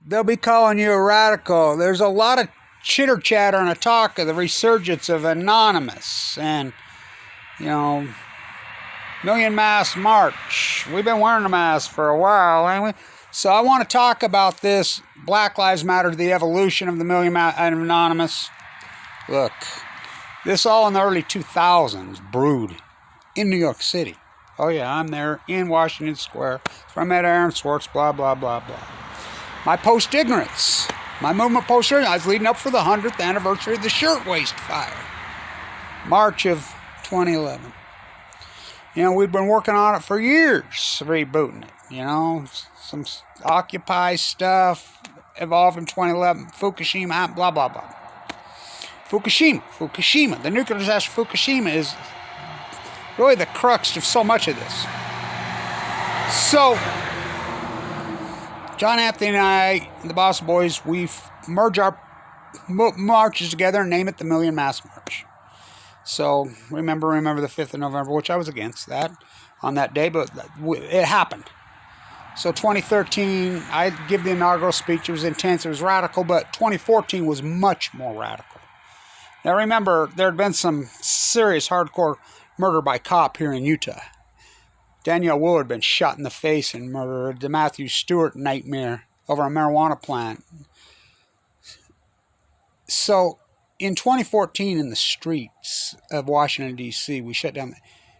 they'll be calling you a radical. There's a lot of chitter chatter and a talk of the resurgence of Anonymous and, you know, Million Mask March. We've been wearing a mask for a while, ain't we? So I want to talk about this Black Lives Matter, the evolution of the Anonymous. Look, this all in the early 2000s brewed in New York City. Oh yeah, I'm there in Washington Square. I met Aaron Swartz, blah, blah, blah, blah. My post-ignorance. My movement post-ignorance. I was leading up for the 100th anniversary of the Shirtwaist Fire. March of 2011. You know, we've been working on it for years, rebooting it. You know, some Occupy stuff evolved in 2011. Fukushima, blah, blah, blah. Fukushima. The nuclear disaster of Fukushima is really the crux of so much of this. So, John Anthony and I, and the Boss Boys, we've merged our marches together and name it the Million Mask March. So, remember the 5th of November, which I was against that on that day, but it happened. So 2013, I give the inaugural speech. It was intense, it was radical, but 2014 was much more radical. Now remember, there had been some serious hardcore murder by cop here in Utah. Danielle Wu had been shot in the face and murdered. The Matthew Stewart nightmare over a marijuana plant. So in 2014, in the streets of Washington, D.C., we shut down.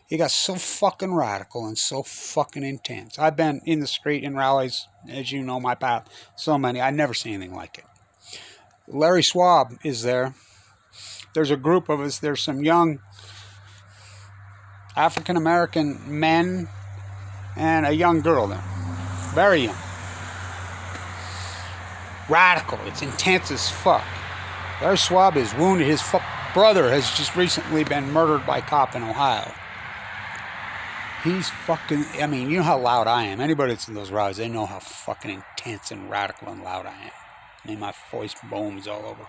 It got so fucking radical and so fucking intense. I've been in the street in rallies, as you know, my path, so many. I've never seen anything like it. Larry Schwab is there. There's a group of us. There's some young African-American men and a young girl there. Very young. Radical. It's intense as fuck. Larry Schwab is wounded. His brother has just recently been murdered by a cop in Ohio. He's fucking, I mean, you know how loud I am. Anybody that's in those rallies, they know how fucking intense and radical and loud I am. I mean, my voice booms all over.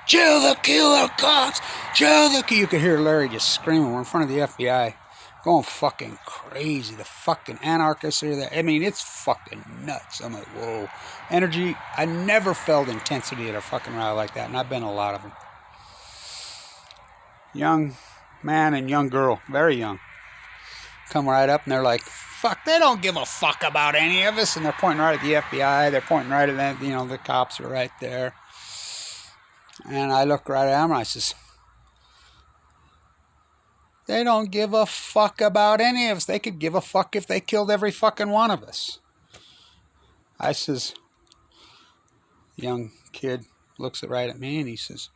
Kill the killer cops! Kill the killer! You could hear Larry just screaming. We're in front of the FBI. Going fucking crazy. The fucking anarchists are there. I mean, it's fucking nuts. I'm like, whoa. Energy. I never felt intensity at a fucking rally like that, and I've been to a lot of them. Young man and young girl, very young, come right up and they're like, fuck, they don't give a fuck about any of us. And they're pointing right at the FBI. They're pointing right at them. You know, the cops are right there. And I look right at them and I says, they don't give a fuck about any of us. They could give a fuck if they killed every fucking one of us. I says, young kid looks right at me and he says,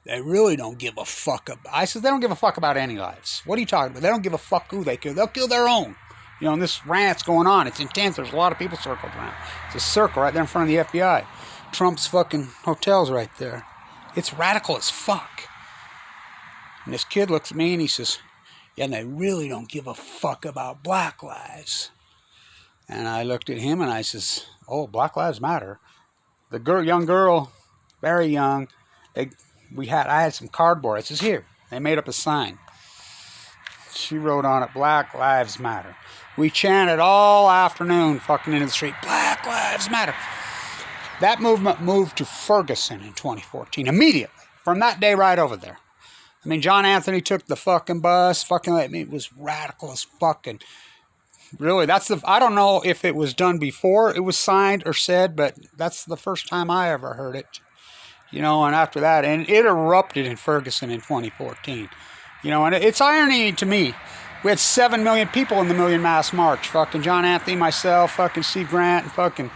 they really don't give a fuck about. I said, they don't give a fuck about any lives. What are you talking about? They don't give a fuck who they kill. They'll kill their own. You know, and this rant's going on. It's intense. There's a lot of people circled around. It's a circle right there in front of the FBI. Trump's fucking hotel's right there. It's radical as fuck. And this kid looks at me and he says, yeah, and they really don't give a fuck about black lives. And I looked at him and I says, oh, Black Lives Matter. The young girl, very young, I had some cardboard. I says, here. They made up a sign. She wrote on it, Black Lives Matter. We chanted all afternoon fucking into the street, Black Lives Matter. That movement moved to Ferguson in 2014, immediately. From that day right over there. I mean, John Anthony took the fucking bus, it was radical as fucking. Really, I don't know if it was done before it was signed or said, but that's the first time I ever heard it. You know, and after that, and it erupted in Ferguson in 2014. You know, and it's irony to me. We had 7 million people in the Million Mask March. Fucking John Anthony, myself, fucking Steve Grant, and fucking,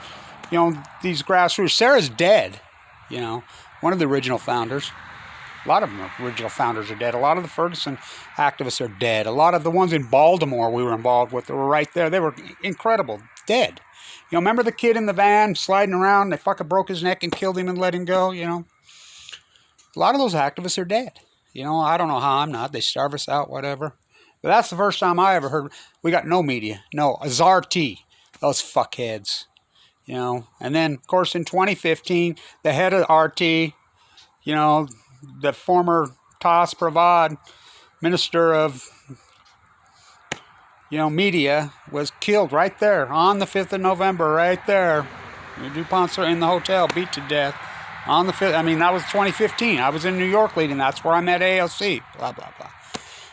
you know, these grassroots. Sarah's dead, you know, one of the original founders. A lot of them original founders are dead. A lot of the Ferguson activists are dead. A lot of the ones in Baltimore we were involved with that were right there. They were incredible. Dead. You know, remember the kid in the van sliding around? They fucking broke his neck and killed him and let him go, you know? A lot of those activists are dead. You know, I don't know how I'm not. They starve us out, whatever. But that's the first time I ever heard. We got no media. No, Azar-T. Those fuckheads. You know, and then, of course, in 2015, the head of RT, you know, the former Tas Pravad, Minister of media was killed right there on the 5th of November, right there. DuPont's in the hotel, beat to death on the 5th. I mean, that was 2015. I was in New York leading. That's where I met AOC, blah, blah, blah.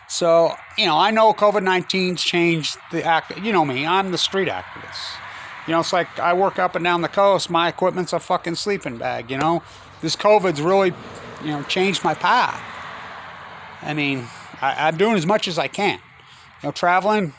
So, I know COVID-19's changed the act. You know me, I'm the street activist. It's like I work up and down the coast. My equipment's a fucking sleeping bag, This COVID's really, changed my path. I mean, I'm doing as much as I can. Traveling,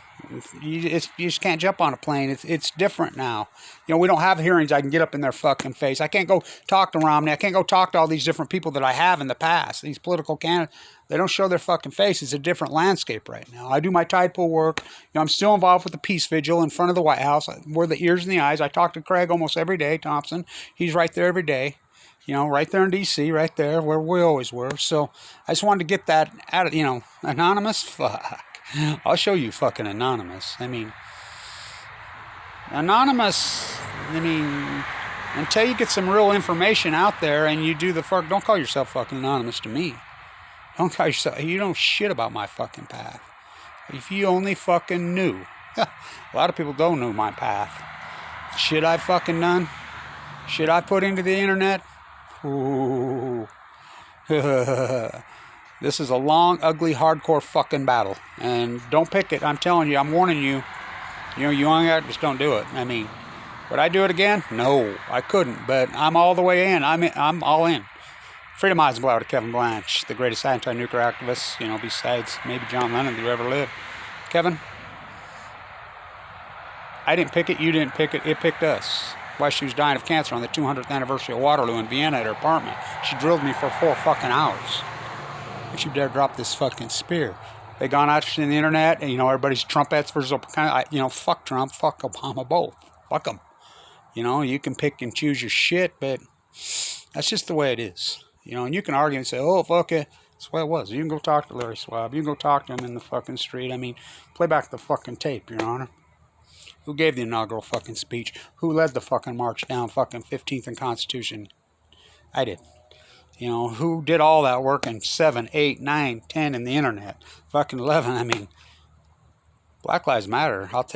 you just can't jump on a plane. It's different now. We don't have hearings. I can get up in their fucking face. I can't go talk to Romney. I can't go talk to all these different people that I have in the past. These political candidates, they don't show their fucking face. It's a different landscape right now. I do my tide pool work. I'm still involved with the peace vigil in front of the White House. We're the ears and the eyes. I talk to Craig almost every day, Thompson. He's right there every day. Right there in D.C., right there where we always were. So I just wanted to get that out of, anonymous. Fuck. I'll show you fucking anonymous. Anonymous, until you get some real information out there and you do the fuck, don't call yourself fucking anonymous to me. Don't call yourself, you don't shit about my fucking path. If you only fucking knew. A lot of people don't know my path. Shit I fucking done. Shit I put into the internet. Ooh. This is a long, ugly, hardcore fucking battle. And don't pick it. I'm telling you, I'm warning you. You young guys, just don't do it. Would I do it again? No, I couldn't. But I'm all the way in. I'm all in. Freedom Eisenhower to Kevin Blanch, the greatest anti-nuclear activist, besides maybe John Lennon who ever lived. Kevin, I didn't pick it. You didn't pick it. It picked us. Why she was dying of cancer on the 200th anniversary of Waterloo in Vienna at her apartment. She drilled me for 4 fucking hours. Don't you dare drop this fucking spear. They gone out on the internet, and everybody's Trumpettes versus fuck Trump, fuck Obama, both. Fuck them. You can pick and choose your shit, but that's just the way it is. And you can argue and say, oh, fuck it. That's the way it was. You can go talk to Larry Schwab. You can go talk to him in the fucking street. Play back the fucking tape, Your Honor. Who gave the inaugural fucking speech? Who led the fucking march down fucking 15th and Constitution? I did. Who did all that work in 7, 8, 9, 10 in the internet? Fucking 11. Black Lives Matter. I'll take